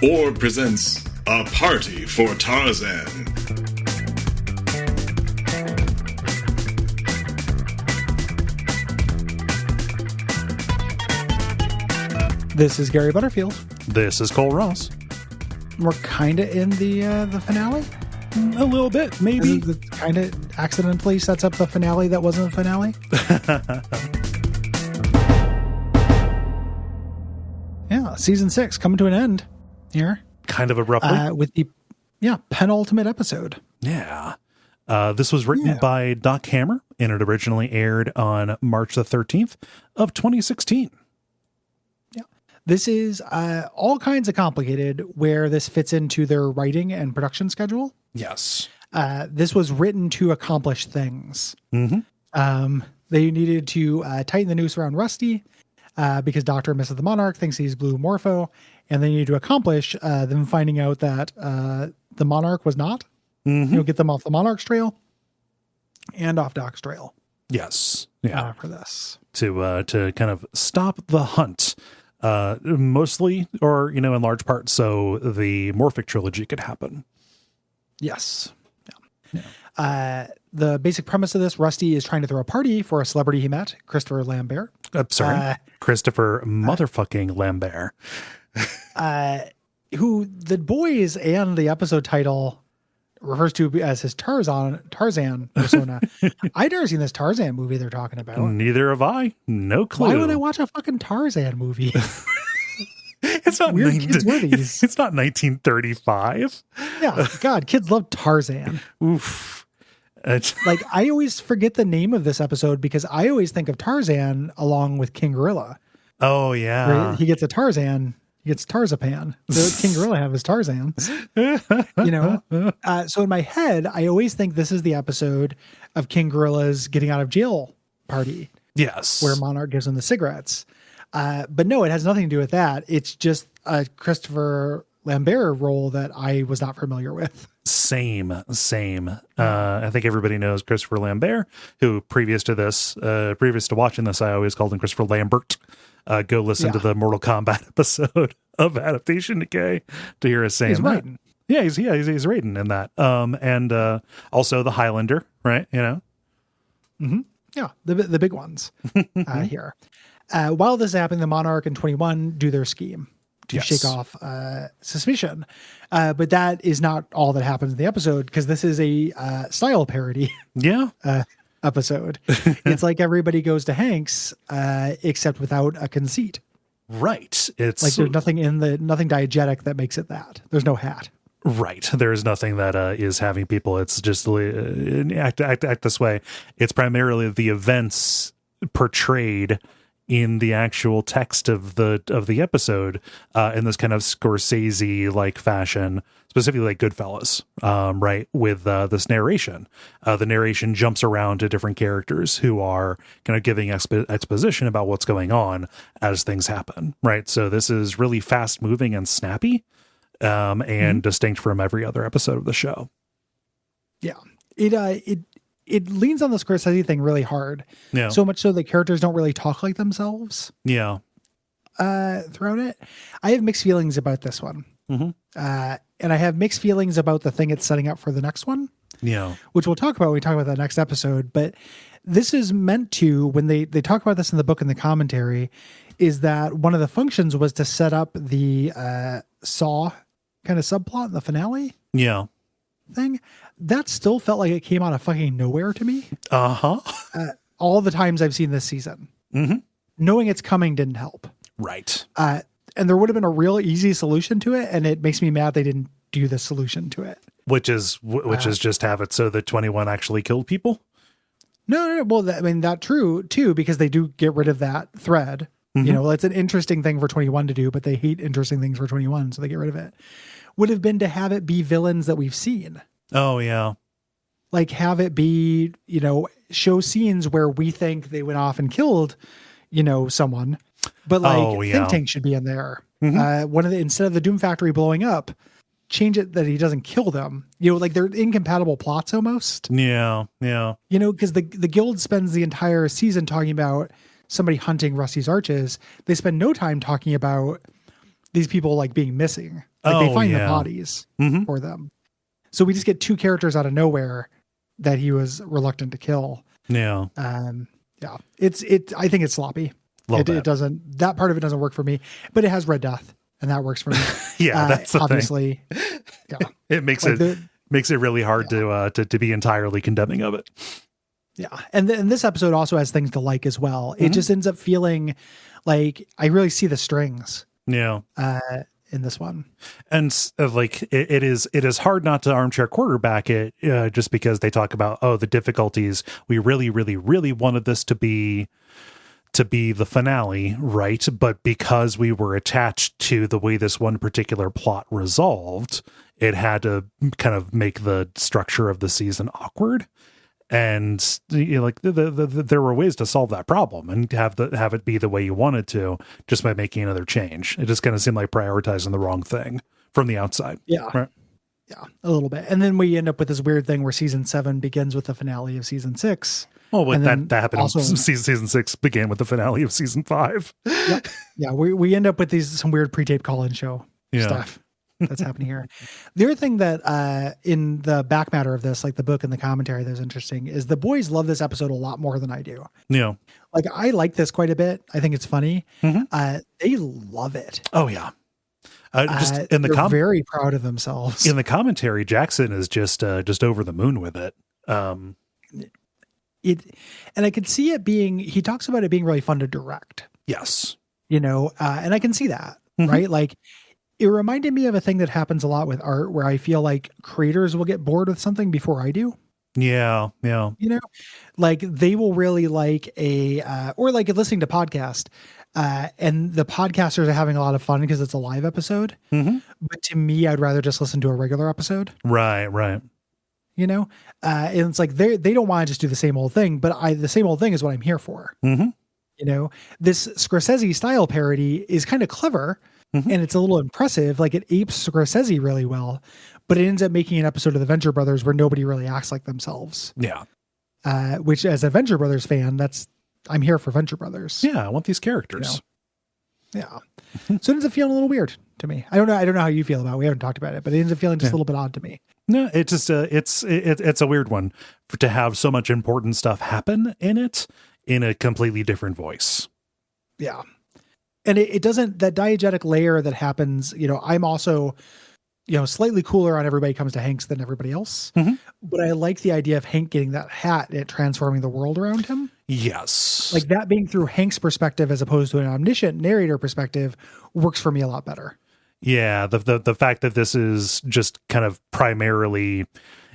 or presents A Party for Tarzan. This is Gary Butterfield. This is Cole Ross. We're kind of in the finale. A little bit, maybe. Kind of accidentally sets up the finale that wasn't a finale. Yeah, season 6 coming to an end here. Kind of abruptly. With the penultimate episode. Yeah. This was written by Doc Hammer, and it originally aired on March the 13th of 2016. This is all kinds of complicated where this fits into their writing and production schedule. Yes. This was written to accomplish things. Mm-hmm. They needed to tighten the noose around Rusty because Dr. Mrs. the Monarch thinks he's Blue Morpho, and they needed to accomplish them finding out that the Monarch was not. Mm-hmm. Get them off the Monarch's trail and off Doc's trail. Yes. Yeah. For this. To kind of stop the hunt. Mostly, or, in large part, so the Morphic trilogy could happen. Yes. Yeah. The basic premise of this, Rusty is trying to throw a party for a celebrity he met, Christopher Lambert. Christopher motherfucking Lambert. Who the boys and the episode title refers to as his Tarzan persona. I've never seen this Tarzan movie they're talking about. Neither have I. No clue. Why would I watch a fucking Tarzan movie? It's not weird kids were these. It's not 1935. Yeah, God, kids love Tarzan. Oof. Like, I always forget the name of this episode because I always think of Tarzan along with King Gorilla. Oh yeah, he gets a Tarzan. He gets Tarzapan. The King Gorilla have his Tarzan. So in my head, I always think this is the episode of King Gorilla's getting out of jail party. Yes. Where Monarch gives him the cigarettes. But no, it has nothing to do with that. It's just a Christopher Lambert role that I was not familiar with. Same. I think everybody knows Christopher Lambert, who previous to watching this, I always called him Christopher Lambert. Go listen to the Mortal Kombat episode of Adaptation Decay to hear us saying he's that. Raiden. Yeah, he's Raiden in that. And also the Highlander, right? Mm-hmm. Yeah, the big ones here. While this is happening, the Monarch and 21 do their scheme to shake off suspicion. But that is not all that happens in the episode, because this is a style parody. Yeah. Episode. It's like everybody goes to Hank's, except without a conceit. Right. It's like there's nothing diegetic that makes it that. There's no hat. Right. There's nothing that is having people. It's just act this way. It's primarily the events portrayed in the actual text of the episode in this kind of Scorsese like fashion, specifically like Goodfellas, right? With this narration, the narration jumps around to different characters who are kind of giving exposition about what's going on as things happen, right? So this is really fast moving and snappy, and distinct from every other episode of the show. Yeah, it leans on the Scorsese thing really hard. Yeah. So much so that characters don't really talk like themselves. Yeah. Throughout it. I have mixed feelings about this one. Mm-hmm. And I have mixed feelings about the thing it's setting up for the next one. Yeah. Which we'll talk about when we talk about the next episode. But this is meant to, when they talk about this in the book and the commentary, is that one of the functions was to set up the Saw kind of subplot in the finale. Yeah. Thing that still felt like it came out of fucking nowhere to me. All the times I've seen this season, knowing it's coming didn't help. Right. And there would have been a real easy solution to it, and it makes me mad they didn't do the solution to it. Which is just have it so that 21 actually killed people. No. Well, that true too, because they do get rid of that thread. It's an interesting thing for 21 to do, but they hate interesting things for 21, so they get rid of it. Would have been to have it be villains that we've seen. Oh, yeah. Like have it be, show scenes where we think they went off and killed, someone. But Think Tank should be in there. Instead of the Doom Factory blowing up, change it that he doesn't kill them. Like they're incompatible plots almost. Yeah. Because the guild spends the entire season talking about somebody hunting Rusty's arches. They spend no time talking about these people like being missing. Like they find the bodies for them. So we just get 2 characters out of nowhere that he was reluctant to kill. Yeah. Yeah. I think it's sloppy. It doesn't, that part of it doesn't work for me, but it has Red Death and that works for me. Yeah. That's the obviously. Thing. Yeah. It makes makes it really hard to be entirely condemning of it. Yeah. And this episode also has things to like as well. It just ends up feeling like I really see the strings. Yeah. In this one. And like it is hard not to armchair quarterback it just because they talk about, the difficulties. We really, really, really wanted this to be the finale, right? But because we were attached to the way this one particular plot resolved, it had to kind of make the structure of the season awkward. And like there were ways to solve that problem and have it be the way you wanted to, just by making another change. It just kind of seemed like prioritizing the wrong thing from the outside. Yeah. Right? Yeah, a little bit. And then we end up with this weird thing where season 7 begins with the finale of season 6. Well, that happened. Also, season 6 began with the finale of season 5. Yep. Yeah, we end up with some weird pre-tape call-in show stuff that's happening here. The other thing that in the back matter of this, like the book and the commentary that's interesting, is the boys love this episode a lot more than I do. Yeah. Like I like this quite a bit. I think it's funny. They love it. Oh yeah. They're very proud of themselves. In the commentary, Jackson is just over the moon with it. And I could see it being, he talks about it being really fun to direct. Yes. And I can see that, right? Like it reminded me of a thing that happens a lot with art where I feel like creators will get bored with something before I do. Yeah. Yeah. Like they will really like or like listening to podcast, and the podcasters are having a lot of fun because it's a live episode. But to me, I'd rather just listen to a regular episode. Right. And it's like they don't want to just do the same old thing, but the same old thing is what I'm here for. This Scorsese style parody is kind of clever and it's a little impressive. Like it apes Scorsese really well, but it ends up making an episode of the Venture Brothers where nobody really acts like themselves. Yeah. Which as a Venture Brothers fan, I'm here for Venture Brothers. Yeah. I want these characters. Yeah. So it ends up feeling a little weird to me. I don't know how you feel about it. We haven't talked about it, but it ends up feeling just a little bit odd to me. No, it's just it's a weird one to have so much important stuff happen in it in a completely different voice. Yeah. And it doesn't, that diegetic layer that happens, I'm also, slightly cooler on Everybody Comes to Hank's than everybody else. But I like the idea of Hank getting that hat and it transforming the world around him. Yes. Like that being through Hank's perspective as opposed to an omniscient narrator perspective works for me a lot better. Yeah, the fact that this is just kind of primarily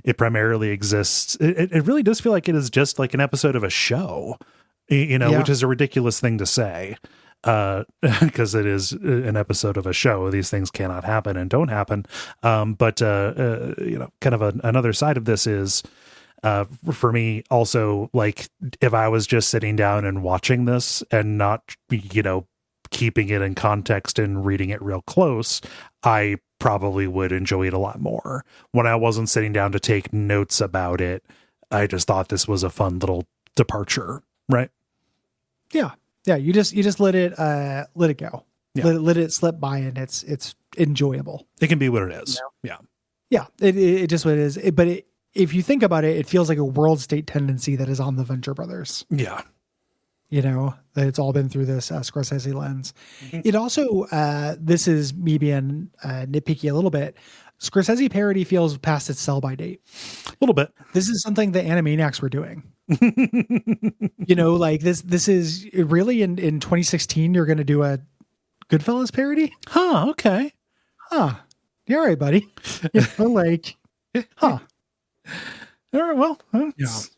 exists. It really does feel like it is just like an episode of a show, which is a ridiculous thing to say, because it is an episode of a show. These things cannot happen and don't happen. But kind of another side of this is, for me also, like if I was just sitting down and watching this and not, keeping it in context and reading it real close, I probably would enjoy it a lot more. When I wasn't sitting down to take notes about it, I just thought this was a fun little departure, right? Yeah. You just let it go. Yeah. Let it slip by, and it's enjoyable. It can be what it is. Yeah. It just what it is. But if you think about it, it feels like a world state tendency that is on the Venture Brothers. Yeah. That it's all been through this Scorsese lens. It also, this is me being nitpicky a little bit. Scorsese parody feels past its sell-by date. A little bit. This is something the Animaniacs were doing. Like this is really in 2016, you're going to do a Goodfellas parody? Huh. Okay. Huh. You're all right, buddy. Like, huh. All right. Well, just,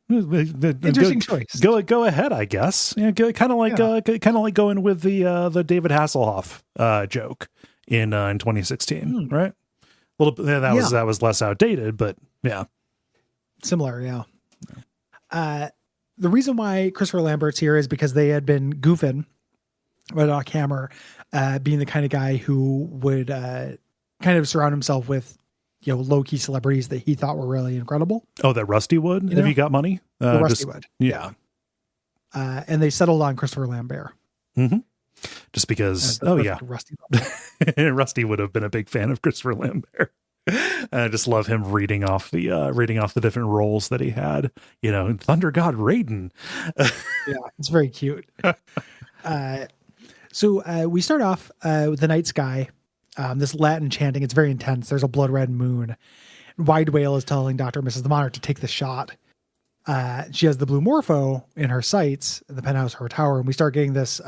interesting choice. Go ahead, I guess. Kind of like going with the David Hasselhoff joke in 2016, right? Well, that was less outdated, but similar. Yeah. The reason why Christopher Lambert's here is because they had been goofing with Doc Hammer, being the kind of guy who would kind of surround himself with low-key celebrities that he thought were really incredible. Oh, that Rusty would, if he got money? Rusty would. Yeah. And they settled on Christopher Lambert. Mm-hmm. just because, Rusty. Rusty would have been a big fan of Christopher Lambert. I just love him reading off the different roles that he had, Thunder God Raiden. Yeah, it's very cute. So we start off with the night sky, this Latin chanting. It's very intense. There's a blood red moon. Wide Whale is telling Dr. and Mrs. the Monarch to take the shot. She has the Blue Morpho in her sights, in the penthouse of her tower, and we start getting this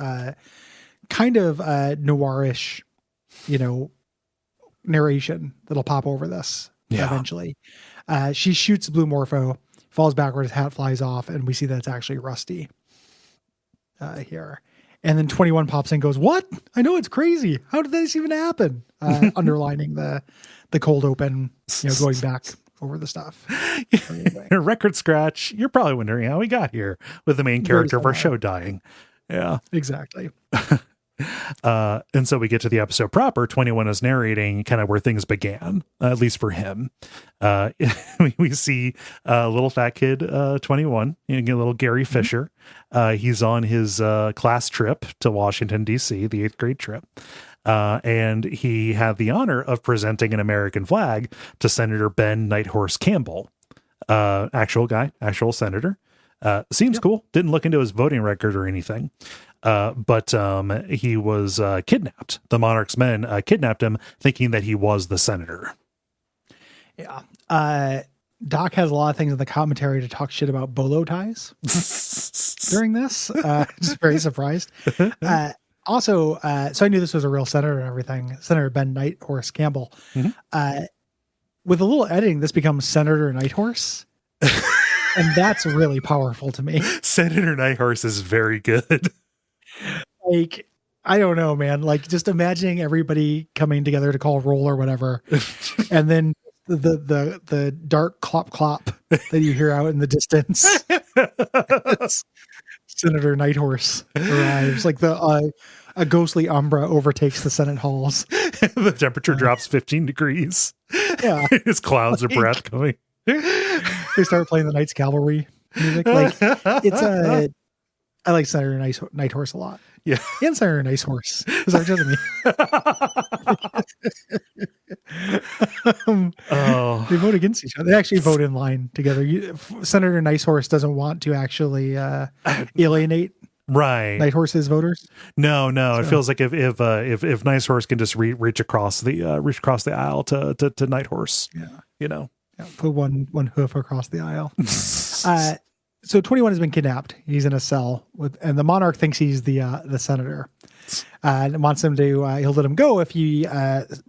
kind of noirish, narration that'll pop over this eventually. She shoots Blue Morpho, falls backward, his hat flies off, and we see that it's actually Rusty here. And then 21 pops in and goes, "What? I know it's crazy. How did this even happen?" Underlining the cold open, going back over the stuff. Record scratch. You're probably wondering how we got here with the main character of our show dying. Yeah, exactly. And so we get to the episode proper. 21 is narrating kind of where things began, at least for him. We see a little fat kid, 21, a little Gary Fisher. He's on his class trip to Washington, D.C., the 8th grade trip. And he had the honor of presenting an American flag to Senator Ben Nighthorse Campbell, actual senator. Seems cool. Didn't look into his voting record or anything. But he was kidnapped. The Monarch's men kidnapped him, thinking that he was the senator. Yeah. Doc has a lot of things in the commentary to talk shit about bolo ties during this. Just very surprised. Also, so I knew this was a real senator and everything. Senator Ben Nighthorse Campbell. Mm-hmm. With a little editing, this becomes Senator Nighthorse. And that's really powerful to me. Senator Nighthorse is very good. Like, I don't know, man. Like, just imagining everybody coming together to call roll or whatever. And then the dark clop clop that you hear out in the distance. Senator Nighthorse arrives. Like a ghostly umbra overtakes the Senate halls. The temperature drops 15 degrees. Yeah. His clouds of breath coming. They start playing the Knights Cavalry music. Like, it's I like Senator Nighthorse a lot. Yeah. And Senator Nighthorse. Is that just me? They vote against each other. They actually vote in line together. Senator Nighthorse doesn't want to actually alienate Nighthorse's voters. No. So. It feels like if Nighthorse can just reach across the aisle to Nighthorse. Yeah. Put one hoof across the aisle. So 21 has been kidnapped. He's in a cell and the Monarch thinks he's the senator, and wants him to. He'll let him go if he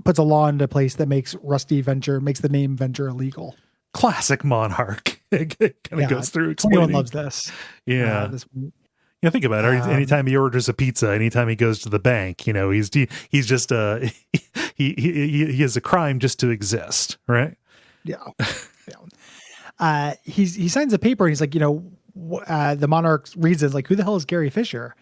puts a law into place that makes the name Venture illegal. Classic Monarch. It kind of goes through. 21 loves this. Yeah. Think about it. Anytime he orders a pizza, anytime he goes to the bank, he's just he has a crime just to exist, right? Yeah. He signs a paper and he's like, the Monarch reads it like, who the hell is Gary Fisher?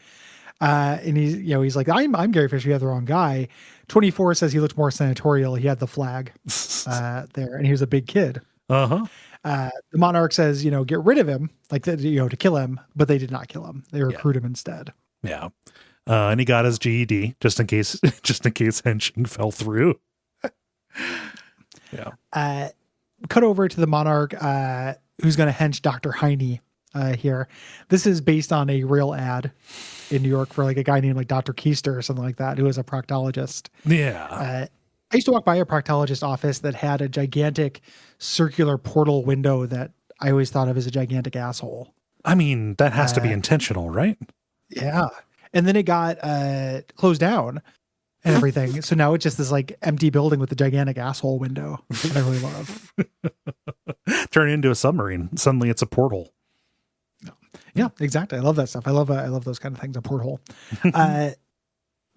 And he's like, I'm Gary Fisher. You have the wrong guy. 24 says he looked more senatorial. He had the flag there and he was a big kid. Uh-huh. The Monarch says, get rid of him, like, to kill him, but they did not kill him. They recruit him instead. Yeah. And he got his GED just in case henching fell through. Yeah. Cut over to the Monarch, who's going to hench Dr. Heine here. This is based on a real ad in New York for like a guy named like Dr. Keister or something like that, who is a proctologist. Yeah. I used to walk by a proctologist office that had a gigantic circular portal window that I always thought of as a gigantic asshole. I mean, that has to be intentional, right? Yeah. And then it got closed down and everything. So now it's just this like empty building with a gigantic asshole window that I really love. Turn it into a submarine. Suddenly it's a portal. Yeah, exactly. I love that stuff. I love those kind of things, a porthole.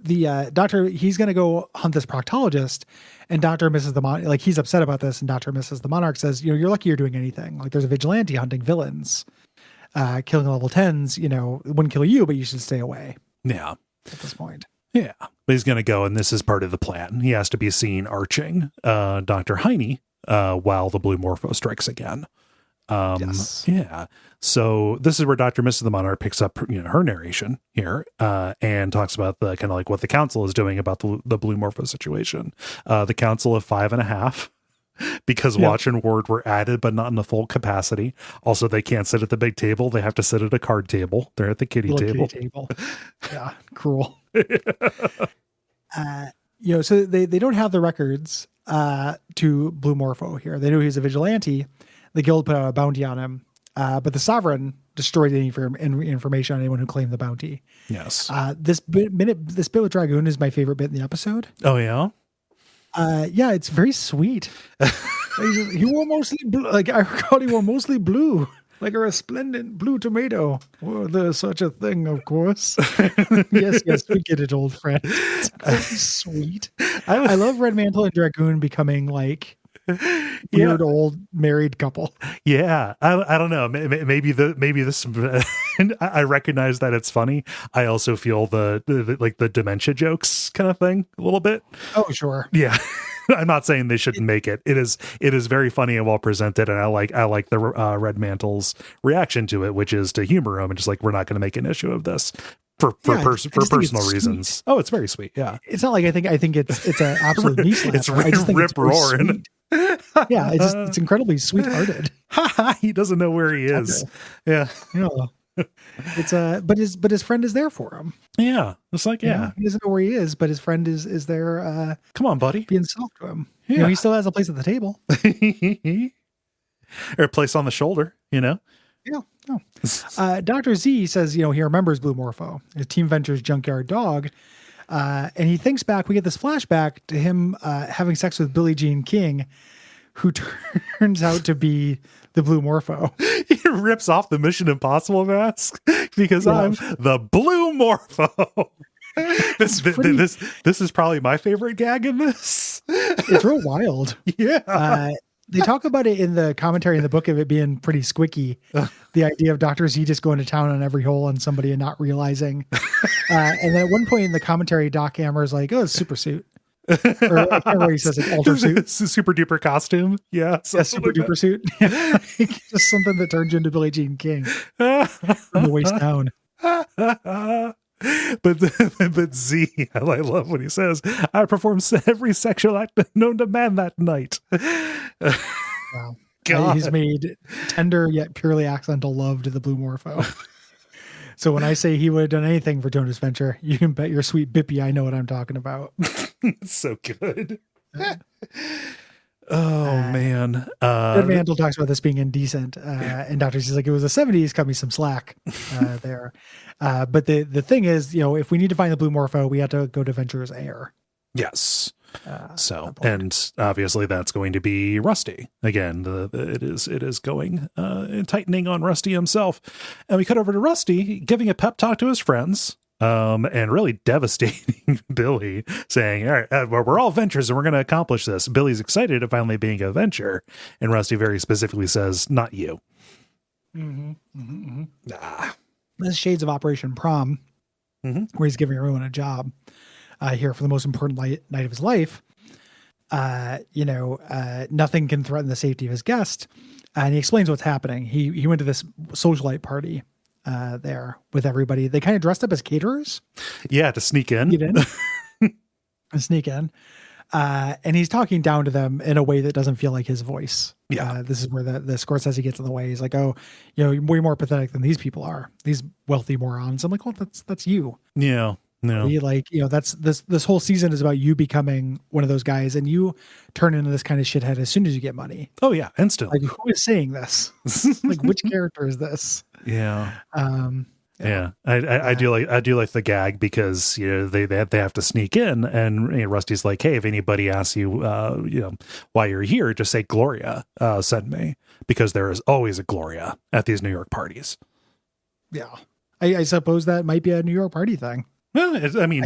The doctor, he's going to go hunt this proctologist, and Dr. and Mrs. the Monarch, like, he's upset about this, and Dr. and Mrs. the Monarch says, you're lucky you're doing anything. Like, there's a vigilante hunting villains, killing level 10s, it wouldn't kill you, but you should stay away. Yeah. At this point. Yeah. But he's going to go, and this is part of the plan. He has to be seen arching Dr. Heine while the Blue Morpho strikes again. Yes. Yeah. So this is where Dr. Mrs. the Monarch picks up, her narration here, and talks about the kind of like what the council is doing about the Blue Morpho situation. The council of 5.5, because Watch and Ward were added, but not in the full capacity. Also, they can't sit at the big table. They have to sit at a card table. They're at the kitty table. Yeah. Cruel. So they don't have the records to Blue Morpho here. They knew he was a vigilante. The guild put out a bounty on him, but the Sovereign destroyed any information on anyone who claimed the bounty. Yes. This bit with Dragoon is my favorite bit in the episode. Oh yeah. Yeah, it's very sweet. He wore mostly blue. Like I recall, he wore mostly blue, like a resplendent blue tomato. Well, there's such a thing, of course. yes, we get it, old friend. It's very sweet. I love Red Mantle and Dragoon becoming like weird old married couple. Yeah, I don't know. Maybe this. I recognize that it's funny. I also feel the dementia jokes kind of thing a little bit. Oh sure. Yeah. I'm not saying they shouldn't make it. It is very funny and well presented, and I like the Red Mantle's reaction to it, which is to humor him and just like, we're not going to make an issue of this for personal reasons. Sweet. Oh, it's very sweet. Yeah, it's not like I think it's an absolute knee slapper. It's rip roaring. Yeah, it's incredibly sweethearted. He doesn't know where he is. Yeah. It's but his friend is there for him. Yeah, it's like he doesn't know where he is, but his friend is there. Come on, buddy, being soft to him. Yeah. He still has a place at the table, or a place on the shoulder. Yeah. No. Dr. Z says he remembers Blue Morpho, his Team Ventures junkyard dog, and he thinks back. We get this flashback to him having sex with Billie Jean King, who turns out to be the Blue Morpho. He rips off the Mission Impossible mask because I'm the Blue Morpho. This is probably my favorite gag in this. It's real wild. Yeah. They talk about it in the commentary in the book of it being pretty squicky. The idea of Dr. Z just going to town on every hole on somebody and not realizing. And then at one point in the commentary, Doc Hammer's like, "Oh, it's super suit." Or I can't remember, he says like ultra suit. It's a super duper costume. Yeah. Super duper suit. Just something that turns you into Billie Jean King from the waist down. But Z, I love what he says. I performed every sexual act known to man that night. Wow. He's made tender yet purely accidental love to the Blue Morpho. So when I say he would have done anything for Jonas Venture, you can bet your sweet Bippy I know what I'm talking about. It's so good. Man. Red Mantle talks about this being indecent, and Dr. Z's like, it was the 70s, cut me some slack there. But the thing is, if we need to find the Blue Morpho, we have to go to Venture's heir. Yes. And obviously that's going to be Rusty again. It is going and tightening on Rusty himself, and we cut over to Rusty giving a pep talk to his friends, and really devastating Billy, saying, "All right, we're all Ventures and we're going to accomplish this." Billy's excited at finally being a Venture, and Rusty very specifically says, "Not you." This shades of Operation Prom, where he's giving everyone a job. Here for the most important night of his life, nothing can threaten the safety of his guest. And he explains what's happening. He went to this socialite party there with everybody. They kind of dressed up as caterers. Yeah, to sneak in. Sneak in. And he's talking down to them in a way that doesn't feel like his voice. Yeah. This is where the Scorsese gets in the way. He's like, "Oh, you're way more pathetic than these people are. These wealthy morons." I'm like, "Well, that's you." Yeah. No. That's this whole season is about you becoming one of those guys, and you turn into this kind of shithead as soon as you get money. Oh yeah, instantly. Like, who is saying this? Like, which character is this? Yeah. Yeah. I do like the gag because they have to sneak in, and Rusty's like, "Hey, if anybody asks you why you're here, just say Gloria sent me, because there is always a Gloria at these New York parties." Yeah. I suppose that might be a New York party thing. Well, I mean,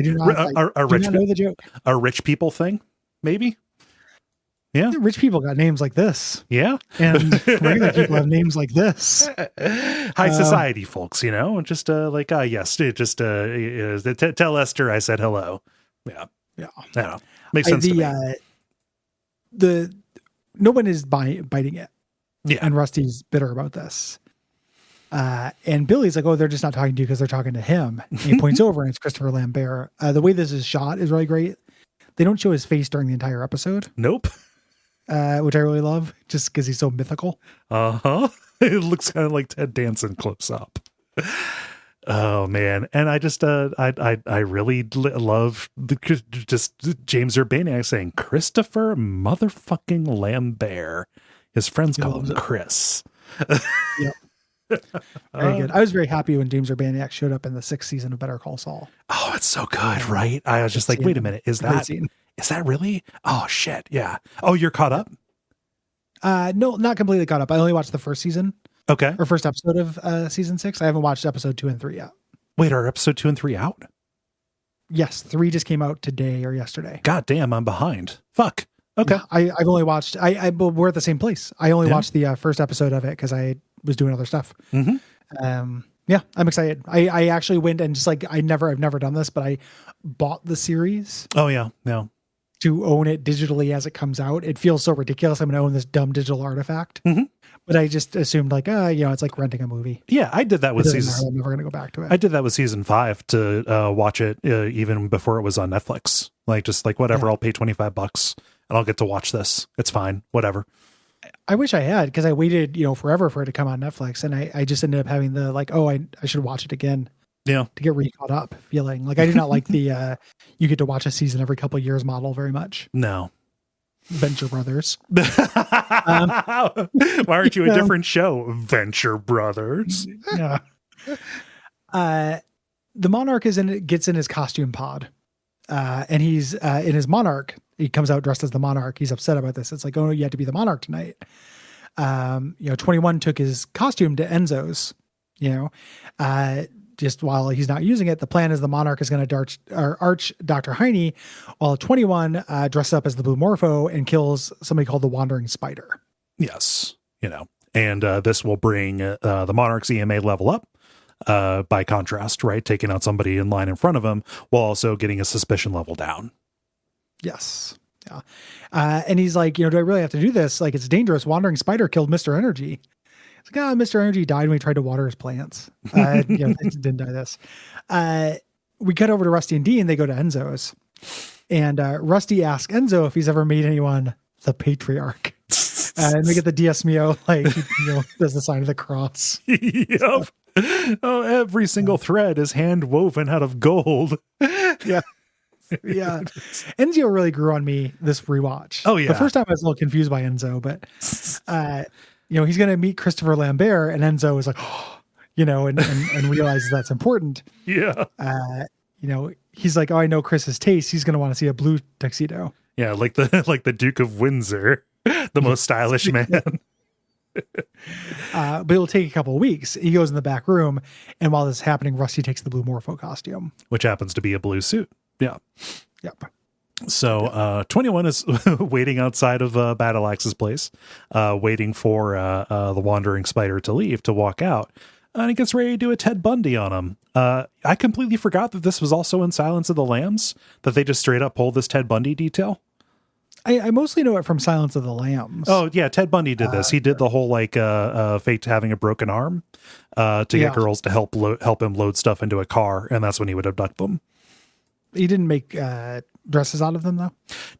a rich people thing, maybe. Yeah, rich people got names like this. Yeah, and regular people have names like this. High society folks, just yes, just tell Esther I said hello. Yeah. I don't know. Makes sense to me. No one is biting it. Yeah. And Rusty's bitter about this. And Billy's like, oh, they're just not talking to you because they're talking to him. And he points over and it's Christopher Lambert. The way this is shot is really great. They don't show his face during the entire episode. Nope. Which I really love just because he's so mythical. Uh-huh. It looks kind of like Ted Danson close up. Oh man. And I just, I really love just James Urbaniak saying Christopher motherfucking Lambert. His friends call him Chris. Yep. Very good. I was very happy when James Urbaniak showed up in the 6th season of Better Call Saul. Oh, it's so good, right? I was just like, wait a minute, is that really? Oh shit, yeah. Oh, you're caught up? No, not completely caught up. I only watched the first season. Okay. Or first episode of season 6. I haven't watched episode 2 and 3 yet. Wait, are episode 2 and 3 out? Yes, 3 just came out today or yesterday. God damn, I'm behind. Fuck. Okay. Yeah, I've only watched. We're at the same place. I only watched the first episode of it because I was doing other stuff. Mm-hmm. Yeah, I'm excited. I actually went and just like I've never done this, but I bought the series. Oh yeah, no. To own it digitally as it comes out. It feels so ridiculous. I'm going to own this dumb digital artifact. Mm-hmm. But I just assumed like, it's like renting a movie. Yeah, I did that with season. I'm never going to go back to it. I did that with season 5 to watch it even before it was on Netflix. Like just like whatever, I'll pay $25 and I'll get to watch this. It's fine, whatever. I wish I had because I waited, forever for it to come on Netflix, and I just ended up having the like, I should watch it again. Yeah, to get re-caught up feeling. Like I do not like the you get to watch a season every couple of years model very much. No. Venture Brothers. Why aren't you a different show? Venture Brothers. Yeah. The Monarch gets in his costume pod. And he's in his Monarch. He comes out dressed as the Monarch. He's upset about this. It's like, oh, you had to be the Monarch tonight. 21 took his costume to Enzo's, just while he's not using it. The plan is the Monarch is going to arch Dr. Heine, while 21 dresses up as the Blue Morpho and kills somebody called the Wandering Spider. Yes. And this will bring the Monarch's EMA level up. By contrast, right? Taking out somebody in line in front of him while also getting a suspicion level down. Yes. Yeah. And he's like, do I really have to do this? Like, it's dangerous. Wandering Spider killed Mr. Energy. It's like, Mr. Energy died when he tried to water his plants. Didn't die this. We cut over to Rusty and Dean. They go to Enzo's. And Rusty asks Enzo if he's ever made anyone the patriarch. And we get the Dios Mio, does the sign of the cross. Yep. Oh, every single thread is hand woven out of gold. Yeah. Yeah. Enzo really grew on me this rewatch. Oh, yeah. The first time I was a little confused by Enzo, but, he's going to meet Christopher Lambert, and Enzo is like, and realizes that's important. Yeah. He's like, oh, I know Chris's taste. He's going to want to see a blue tuxedo. Yeah. Like the Duke of Windsor, the most stylish man. But it'll take a couple of weeks. He goes in the back room, and while this is happening, Rusty takes the Blue Morpho costume, which happens to be a blue suit. Yeah. Yep. So 21 is waiting outside of Battle Axe's place, waiting for the Wandering Spider to leave to walk out, and he gets ready to do a Ted Bundy on him. I completely forgot that this was also in Silence of the Lambs, that they just straight up pulled this Ted Bundy detail. I mostly know it from Silence of the Lambs. Oh yeah, Ted Bundy did this. He did the whole fake having a broken arm to get girls to help him load stuff into a car, and that's when he would abduct them. He didn't make dresses out of them though.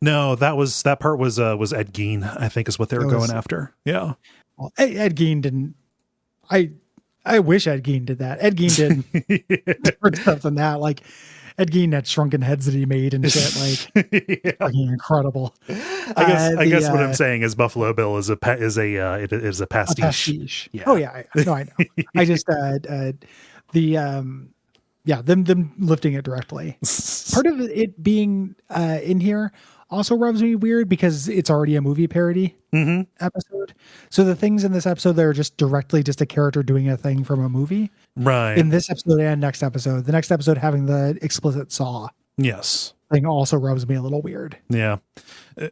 No, that part was Ed Gein, I think, is what they were going after. Yeah. Well, Ed Gein didn't. I wish Ed Gein did that. Ed Gein did different stuff than that. Like Ed Gein had shrunken heads that he made and shit. Like fucking incredible. I guess what I'm saying is Buffalo Bill is a pastiche. A pastiche. Yeah. Oh yeah. I know. I just them lifting it directly. Part of it being in here also rubs me weird because it's already a movie parody episode. So the things in this episode that are just directly just a character doing a thing from a movie. Right. In this episode and next episode. The next episode having the explicit saw. Yes. Thing also rubs me a little weird. Yeah.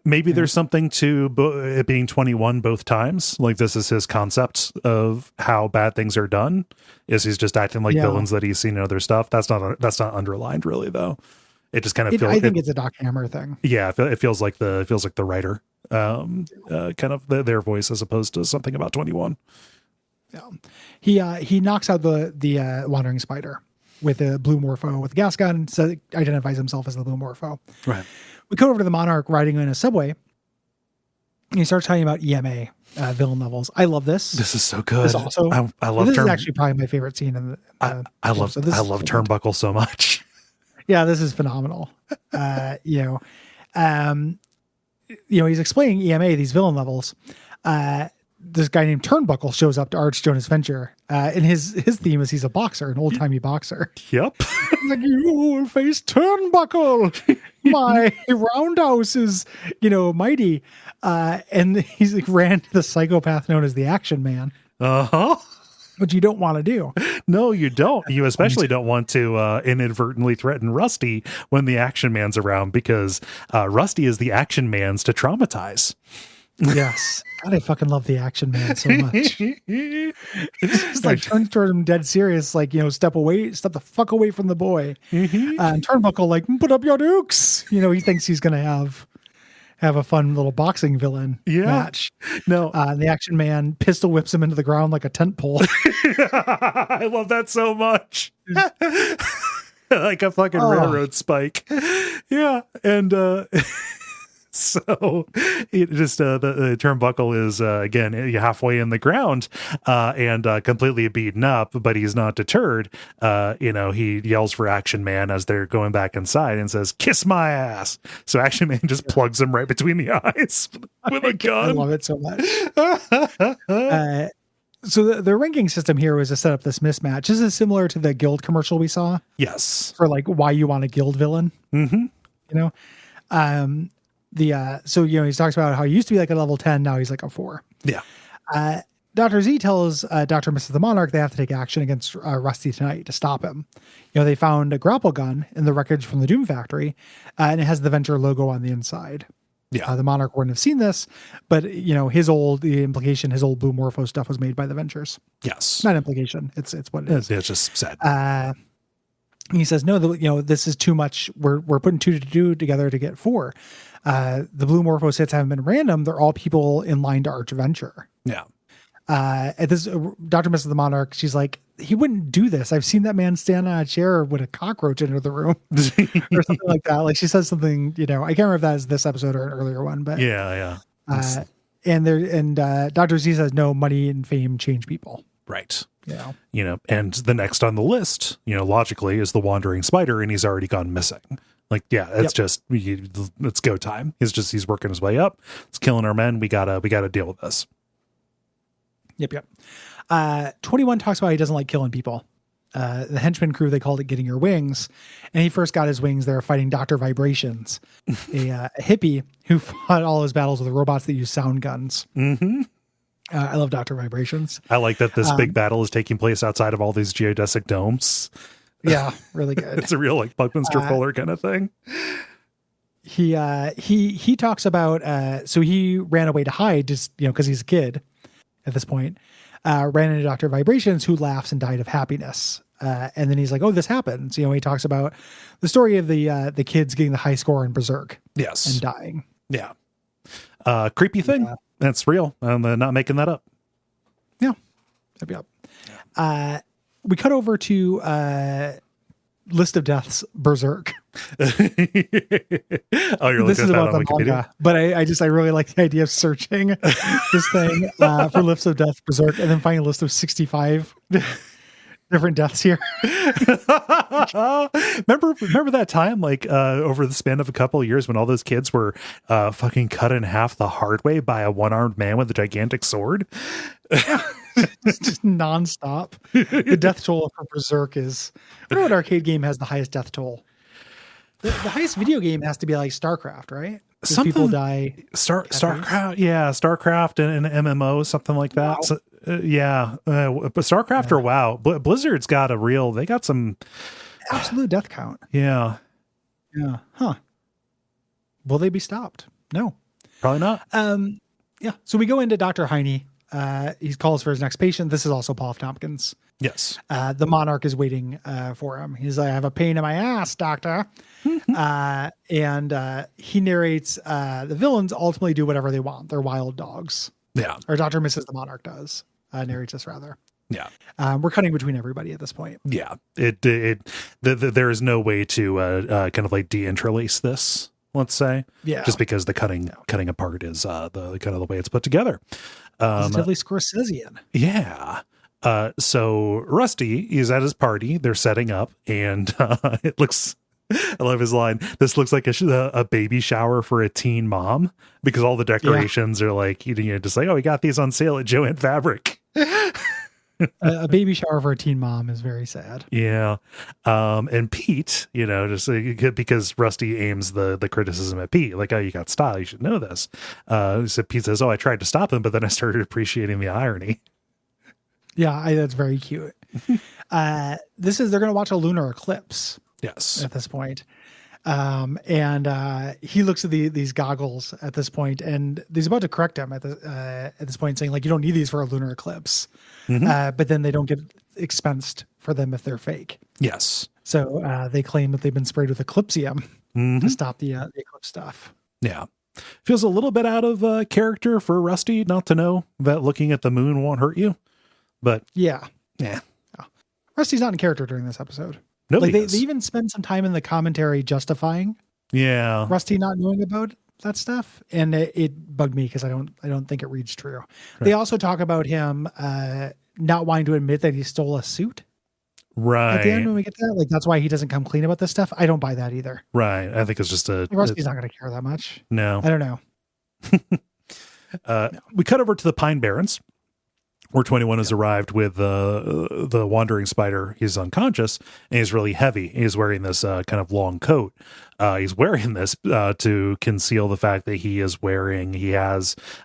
Maybe there's something to it being 21 both times. Like this is his concept of how bad things are done. Is he's just acting like villains that he's seen in other stuff. That's not underlined really though. It just kind of feels. I think it's a Doc Hammer thing. Yeah, it feels like the writer kind of their voice as opposed to something about 21. Yeah. He knocks out the wandering spider with a Blue Morpho with a gas gun, so identifies himself as the Blue Morpho. Right. We go over to the Monarch riding in a subway, and he starts talking about EMA villain levels. I love this. This is so good. This also, I love. This is actually probably my favorite scene in the. I love Turnbuckle so much. Yeah, this is phenomenal. He's explaining EMA, these villain levels. This guy named Turnbuckle shows up to Arch Jonas Venture. And his theme is he's a boxer, an old timey boxer. Yep. Like, you face Turnbuckle. My roundhouse is, mighty. And he's like ran to the psychopath known as the Action Man. Uh-huh. Which you don't want to do. No, you don't. You especially don't want to inadvertently threaten Rusty when the Action Man's around, because Rusty is the Action Man's to traumatize. Yes. God, I fucking love the Action Man so much. It's like turns toward him dead serious, like, step the fuck away from the boy. Mm-hmm. And Turnbuckle, like, put up your dukes. He thinks he's going to have a fun little boxing villain match. No. The Action Man pistol whips him into the ground like a tent pole. I love that so much. Like a fucking railroad spike. Yeah. And so it just the Turnbuckle is again halfway in the ground and completely beaten up, but he's not deterred. He yells for Action Man as they're going back inside and says, "Kiss my ass." So Action Man just plugs him right between the eyes with a gun. I love it so much. So the ranking system here was to set up this mismatch. This is similar to the Guild commercial we saw. Yes. For like why you want a Guild villain. Mm-hmm. He talks about how he used to be like a level 10, now he's like a 4. Yeah. Dr. Z tells Dr. and Mrs. the Monarch they have to take action against Rusty tonight to stop him. They found a grapple gun in the wreckage from the Doom Factory, and it has the Venture logo on the inside. Yeah. The Monarch wouldn't have seen this, but his old Blue Morpho stuff was made by the Ventures. Yes. Not implication. It's what it is. It's just said. He says, no, this is too much. We're putting 2 to 2 together to get 4. The Blue Morpho sets haven't been random. They're all people in line to Arch Venture. Yeah. At this, Dr. Mrs. the Monarch, she's like, he wouldn't do this. I've seen that man stand on a chair with a cockroach into the room or something like that. Like she says something, I can't remember if that is this episode or an earlier one, but yeah. And Dr. Z says, no, money and fame change people. Right. Yeah. And the next on the list, logically is the Wandering Spider, and he's already gone missing. Like, yeah, it's just, it's go time. He's working his way up. It's killing our men. We gotta deal with this. Yep. 21 talks about he doesn't like killing people. The henchman crew, they called it getting your wings. And he first got his wings there fighting Dr. Vibrations, a hippie who fought all his battles with the robots that use sound guns. Mm-hmm. I love Dr. Vibrations. I like that this big battle is taking place outside of all these geodesic domes. Yeah, really good. It's a real like Buckminster Fuller kind of thing. He talks about so he ran away to hide just because he's a kid at this point. Ran into Dr. Vibrations, who laughs and died of happiness. And then he's like, "Oh, this happens." He talks about the story of the kids getting the high score in Berserk. Yes, and dying. Yeah, creepy thing. Yeah. That's real. I'm not making that up. Yeah, yep. We cut over to List of Deaths Berserk. Oh, you're this is about the Wikipedia? manga, but I really like the idea of searching this thing for lists of death Berserk and then finding a list of 65 different deaths here. remember that time over the span of a couple of years when all those kids were fucking cut in half the hard way by a one-armed man with a gigantic sword? Just nonstop. The death toll for Berserk is, I don't know what arcade game has the highest death toll. The highest video game has to be like StarCraft, right? Some people die. StarCraft, yeah, StarCraft and MMO, something like that. Wow. So, but StarCraft or WoW, Blizzard's got they got some absolute death count. Yeah. Huh. Will they be stopped? No, probably not. Yeah. So we go into Dr. Heine. He calls for his next patient. This is also Paul F. Tompkins. Yes. The Monarch is waiting for him. He's like, I have a pain in my ass, doctor. And he narrates the villains ultimately do whatever they want. They're wild dogs. Yeah. Or Dr. Mrs. the Monarch does. Narrates this rather. Yeah. We're cutting between everybody at this point. Yeah. There is no way to kind of like deinterlace this, let's say. Yeah. Just because the cutting apart is the kind of the way it's put together. Positively Scorsesean. Yeah. So Rusty is at his party. They're setting up, and it looks. I love his line. This looks like a baby shower for a teen mom, because all the decorations are like, just like, oh, we got these on sale at Joann Fabric. A baby shower for a teen mom is very sad. Yeah. And Pete, just because Rusty aims the criticism at Pete, like, oh, you got style, you should know this. So Pete says, oh, I tried to stop him, but then I started appreciating the irony. Yeah, that's very cute. They're going to watch a lunar eclipse. Yes. At this point. And he looks at these goggles at this point, and he's about to correct him at this point, saying, like, you don't need these for a lunar eclipse. But then they don't get expensed for them if they're fake. Yes. So they claim that they've been sprayed with eclipsium to stop the eclipse stuff. Yeah. Feels a little bit out of character for Rusty not to know that looking at the moon won't hurt you. But yeah. Oh. Rusty's not in character during this episode. Like they even spend some time in the commentary justifying Rusty not knowing about that stuff, and it bugged me because I don't think it reads true. Right. They also talk about him not wanting to admit that he stole a suit. Right. At the end when we get to that, like that's why he doesn't come clean about this stuff. I don't buy that either. Right. I think it's just Rusty's not going to care that much. No. I don't know. No. We cut over to the Pine Barrens, where 21 has arrived with the wandering spider. He's unconscious and he's really heavy. He's wearing this kind of long coat. He's wearing this to conceal the fact that he has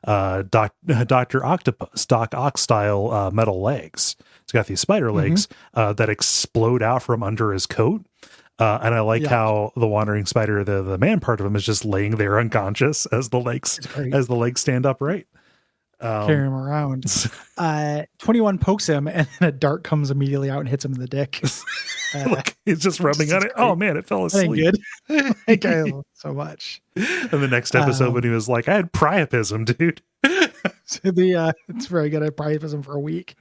Dr. Octopus, Doc Ock style metal legs. He's got these spider legs that explode out from under his coat. And I like how the wandering spider, the man part of him, is just laying there unconscious as the legs stand upright. Carry him around. 21 pokes him, and then a dart comes immediately out and hits him in the dick. Look, he's just rubbing on it. Great. Oh man, it fell asleep. Good. Thank you so much. And the next episode, when he was like, "I had priapism, dude." So it's very good at priapism for a week.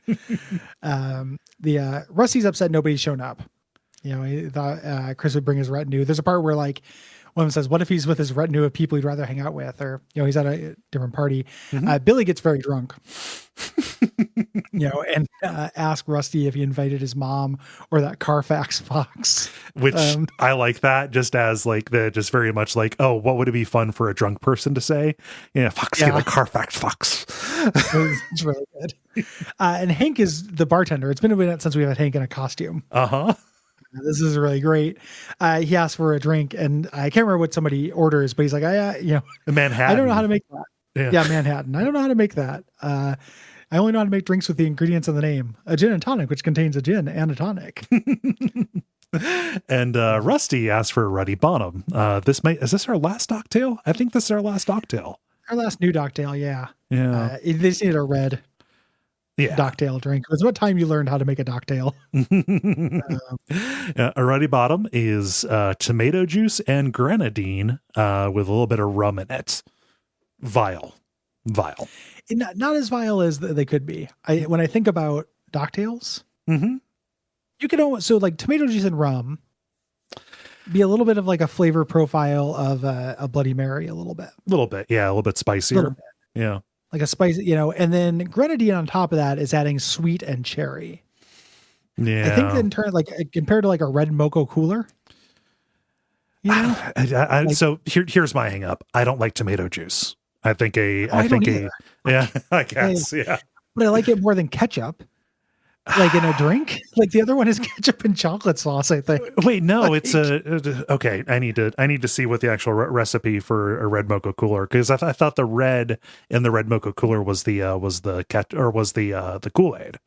Rusty's upset nobody's shown up. He thought Chris would bring his retinue. There's a part where like one of them says, what if he's with his retinue of people he'd rather hang out with? Or, he's at a different party. Billy gets very drunk, and ask Rusty if he invited his mom or that Carfax Fox. Which I like that just as like just very much like, oh, what would it be fun for a drunk person to say? Foxy, like Carfax Fox. It's really good. And Hank is the bartender. It's been a minute since we've had Hank in a costume. This is really great. He asked for a drink, and I can't remember what somebody orders, but he's like, Manhattan. I don't know how to make that. Yeah, Manhattan. I don't know how to make that. I only know how to make drinks with the ingredients in the name. A gin and tonic, which contains a gin and a tonic. And Rusty asked for a Ruddy Bonham. Is this our last Docktail? I think this is our last Docktail. Our last new Docktail, yeah. Yeah. They just need a red Docktail drink. It's about time you learned how to make a Docktail. A Ruddy Bottom is tomato juice and grenadine with a little bit of rum in it. Vile. Not as vile as they could be. When I think about Docktails, you could almost, so like tomato juice and rum be a little bit of like a flavor profile of a Bloody Mary, a little bit. Yeah, a little bit spicier. Yeah. Like a spice, and then grenadine on top of that is adding sweet and cherry. Yeah. I think in turn, like compared to like a red mocha cooler. So here's my hang up. I don't like tomato juice. I think I guess. Yeah. But I like it more than ketchup. Like in a drink, like the other one is ketchup and chocolate sauce, I think. Wait, no, it's okay. I need to see what the actual recipe for a red mocha cooler, because I thought the red in the red mocha cooler was the Kool-Aid.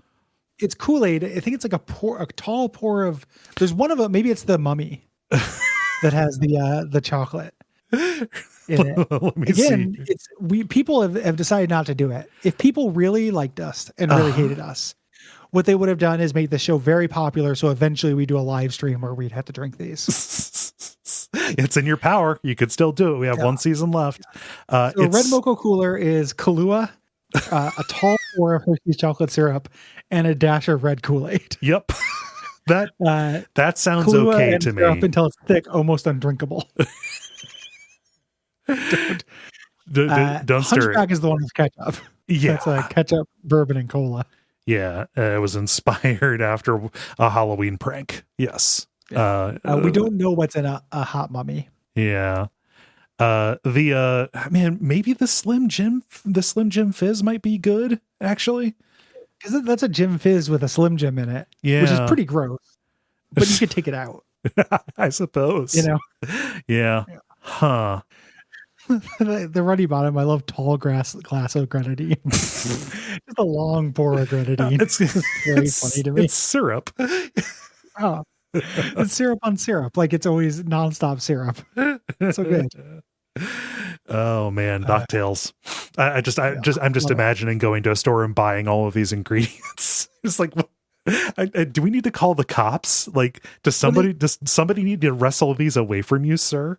It's Kool-Aid. I think it's like a tall pour of. There's one of them. Maybe it's the Mummy that has the chocolate in it. Let me see. People have decided not to do it. If people really liked us and really hated us, what they would have done is make the show very popular. So eventually we do a live stream where we'd have to drink these. It's in your power. You could still do it. We have one season left. So a red mocha cooler is Kahlua, a tall pour of Hershey's chocolate syrup, and a dash of red Kool-Aid. Yep. That sounds Kahlua okay and to me. Syrup until it's thick, almost undrinkable. Don't stir Hunchback it. is the one with ketchup. Yeah. That's ketchup, bourbon, and cola. Yeah. It was inspired after a Halloween prank. Yes. Yeah. We don't know what's in a hot mummy. Yeah. Maybe the Slim Jim Fizz might be good, actually. Because that's a Jim Fizz with a Slim Jim in it. Yeah. Which is pretty gross. But you could take it out. I suppose. Yeah. Huh. The Ruddy Bottom, I love tall glass of grenadine. Just a long pour of grenadine. It's very funny to me. It's syrup. Oh, it's syrup on syrup. Like it's always nonstop syrup. So good. Oh man, DuckTales. I'm just imagining going to a store and buying all of these ingredients. It's like, do we need to call the cops? Like, does somebody need to wrestle these away from you, sir?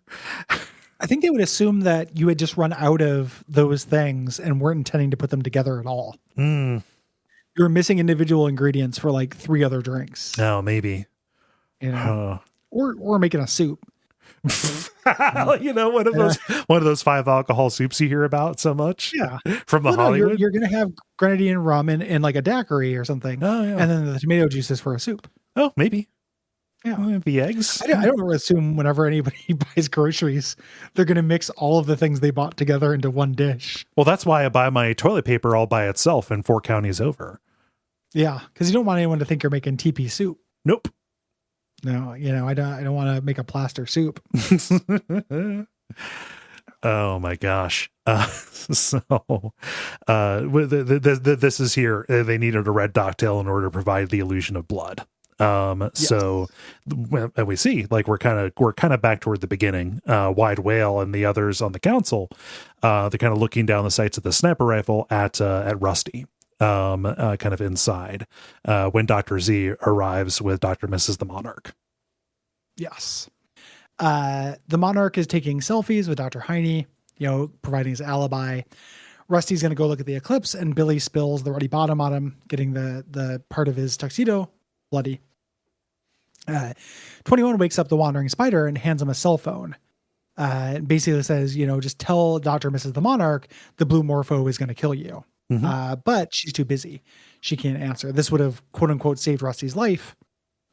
I think they would assume that you had just run out of those things and weren't intending to put them together at all. You were missing individual ingredients for like 3 other drinks. Oh, maybe. Or making a soup. One of those 5 alcohol soups you hear about so much. Yeah, from the Hollywood. You're gonna have grenadine and rum in like a daiquiri or something. Oh yeah, and then the tomato juice is for a soup. Oh, maybe. Yeah, the eggs. I don't assume whenever anybody buys groceries, they're gonna mix all of the things they bought together into one dish. Well, that's why I buy my toilet paper all by itself and 4 counties over. Yeah, because you don't want anyone to think you're making TP soup. Nope. No, I don't want to make a plaster soup. Oh my gosh. This is here. They needed a red DuckTale in order to provide the illusion of blood. Yes. So and we see like we're kind of back toward the beginning. Wide Whale and the others on the council, they're kind of looking down the sights of the sniper rifle at Rusty. Kind of inside when Dr. Z arrives with Dr. Mrs. the Monarch. Yes. The Monarch is taking selfies with Dr. Heine, providing his alibi. Rusty's going to go look at the eclipse, and Billy spills the Ruddy Bottom on him, getting the part of his tuxedo bloody. 21 wakes up the Wandering Spider and hands him a cell phone. And basically says, just tell Dr. Mrs. the Monarch the Blue Morpho is going to kill you. Mm-hmm. But she's too busy. She can't answer. This would have, quote unquote, saved Rusty's life.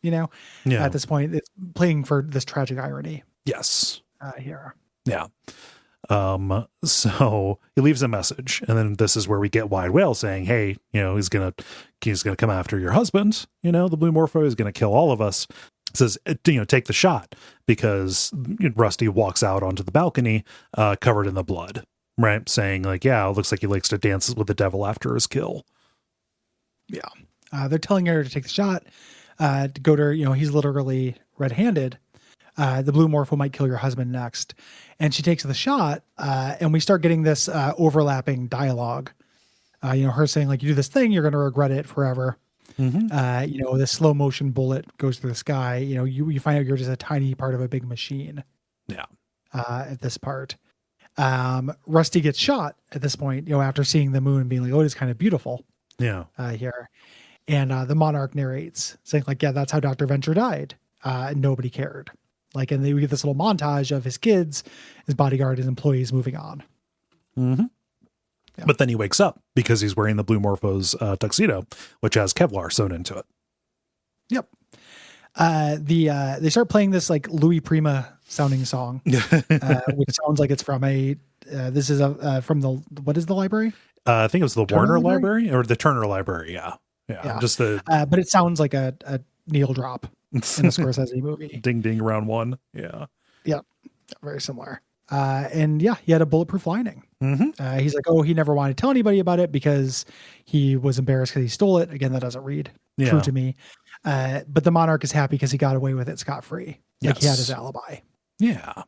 At this point, it's playing for this tragic irony. Yes. Here. Yeah. So he leaves a message, and then this is where we get Wide Whale saying, hey, he's gonna come after your husband. The Blue Morpho is gonna kill all of us. Says, take the shot, because Rusty walks out onto the balcony, covered in the blood. Right, saying like, yeah, it looks like he likes to dance with the devil after his kill. Yeah, they're telling her to take the shot, to go to he's literally red-handed. The Blue Morpho might kill your husband next, and she takes the shot, and we start getting this overlapping dialogue. Her saying like, you do this thing, you're going to regret it forever. Mm-hmm. This slow motion bullet goes through the sky. You find out you're just a tiny part of a big machine. Yeah. At this part. Rusty gets shot at this point, after seeing the moon and being like, oh, it is kind of beautiful. Yeah. Here. And the Monarch narrates saying like, yeah, that's how Dr. Venture died. And nobody cared. Like, and we get this little montage of his kids, his bodyguard, his employees moving on. Mm-hmm. Yeah. But then he wakes up because he's wearing the Blue Morpho's tuxedo, which has Kevlar sewn into it. Yep. They start playing this like Louis Prima sounding song, which sounds like it's from from what is the library? I think it was the Turner Warner Library or the Turner Library. Yeah. Just but it sounds like a needle drop in a Scorsese movie. Ding ding round one. Yeah. Yeah. Very similar. And yeah, he had a bulletproof lining. Mm-hmm. He's like, oh, he never wanted to tell anybody about it because he was embarrassed because he stole it. Again, that doesn't read true to me. But the Monarch is happy because he got away with it scot-free. Like he had his alibi. Yeah.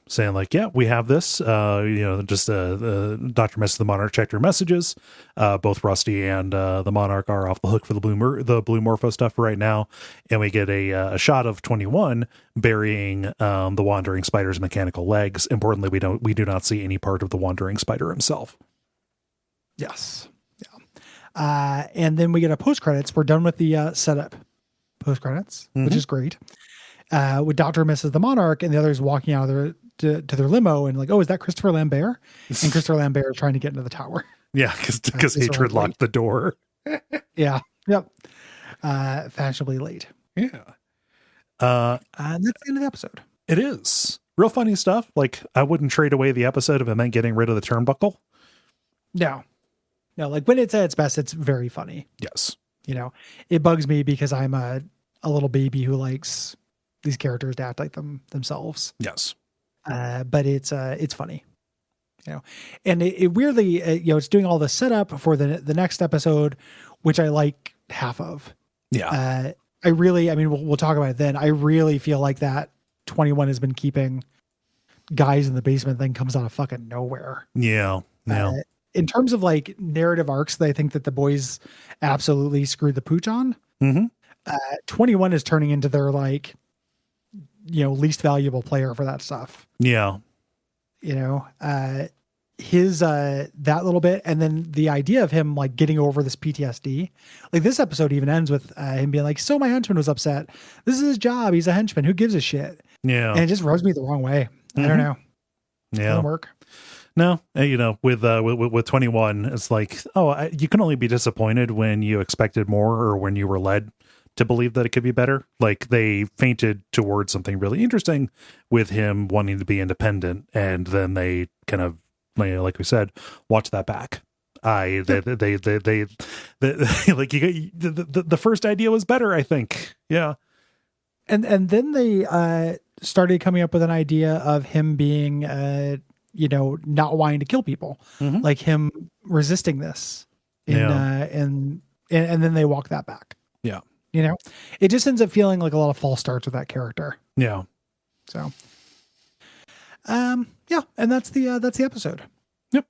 saying like, yeah, we have this, just Dr. Mess the Monarch checked her messages. Both Rusty and the Monarch are off the hook for the Blue Morpho stuff right now. And we get a shot of 21 burying the Wandering Spider's mechanical legs. Importantly, we do not see any part of the Wandering Spider himself. Yes. Yeah. And then we get a post-credits. We're done with the setup post-credits, which is great. With Dr. and Mrs. the Monarch and the others walking out of to their limo and like, oh, is that Christopher Lambert? And Christopher Lambert is trying to get into the tower. Yeah, because hatred locked the door. Yeah. Yep. Fashionably late. Yeah. And that's the end of the episode. It is. Real funny stuff. Like, I wouldn't trade away the episode of him then getting rid of the turnbuckle. No, like when it's at its best, it's very funny. Yes. It bugs me because I'm a little baby who likes these characters to act like themselves. Yes. But it's funny, and it weirdly, it's doing all the setup for the next episode, which I like half of. Yeah. We'll talk about it then. I really feel like that 21 has been keeping guys in the basement thing comes out of fucking nowhere. Yeah. In terms of like narrative arcs that I think that the boys absolutely screwed the pooch on. 21 is turning into their like, least valuable player for that stuff. Yeah. His, that little bit. And then the idea of him like getting over this PTSD, like this episode even ends with him being like, so my henchman was upset. This is his job. He's a henchman. Who gives a shit? Yeah. And it just rubs me the wrong way. I don't know. Yeah. It doesn't work. No, with 21, it's like, you can only be disappointed when you expected more or when you were led to believe that it could be better. Like they fainted towards something really interesting with him wanting to be independent, and then they kind of, like we said, watch that back. They like the first idea was better, I think. Yeah, and then they started coming up with an idea of him being not wanting to kill people, like him resisting this, and then they walk that back. Yeah. It just ends up feeling like a lot of false starts with that character. Yeah. So, and that's the episode. Yep.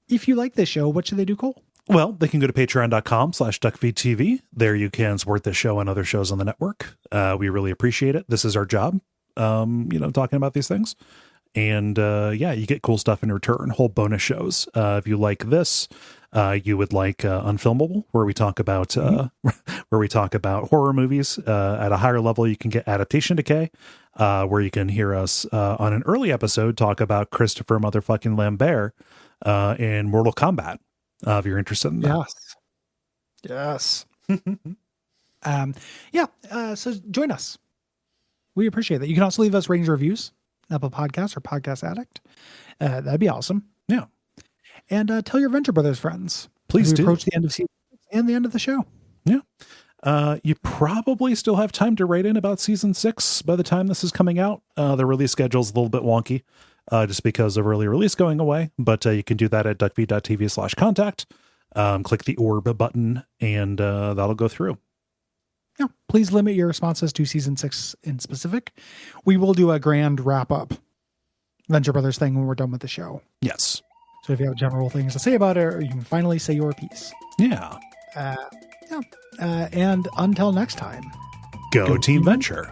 If you like this show, what should they do, Cole? Well, they can go to patreon.com/Duckfeed.tv. There you can support this show and other shows on the network. We really appreciate it. This is our job, talking about these things. And you get cool stuff in return, whole bonus shows. If you like this, you would like Unfilmable, where we talk about horror movies at a higher level. You can get Adaptation Decay, where you can hear us on an early episode talk about Christopher motherfucking Lambert in Mortal Kombat. If you're interested in that. Yes. So join us. We appreciate that. You can also leave us ratings and reviews. Apple Podcasts or Podcast Addict. That'd be awesome. Yeah. And tell your Venture Brothers friends. Please do. Approach the end of season and the end of the show. Yeah. You probably still have time to write in about season 6 by the time this is coming out. The release schedule is a little bit wonky just because of early release going away, but you can do that at duckfeed.tv/contact. Click the orb button and that'll go through. Yeah, please limit your responses to season 6 in specific. We will do a grand wrap up Venture Brothers thing when we're done with the show. Yes. So if you have general things to say about it, or you can finally say your piece. Yeah. And until next time, go Team Venture.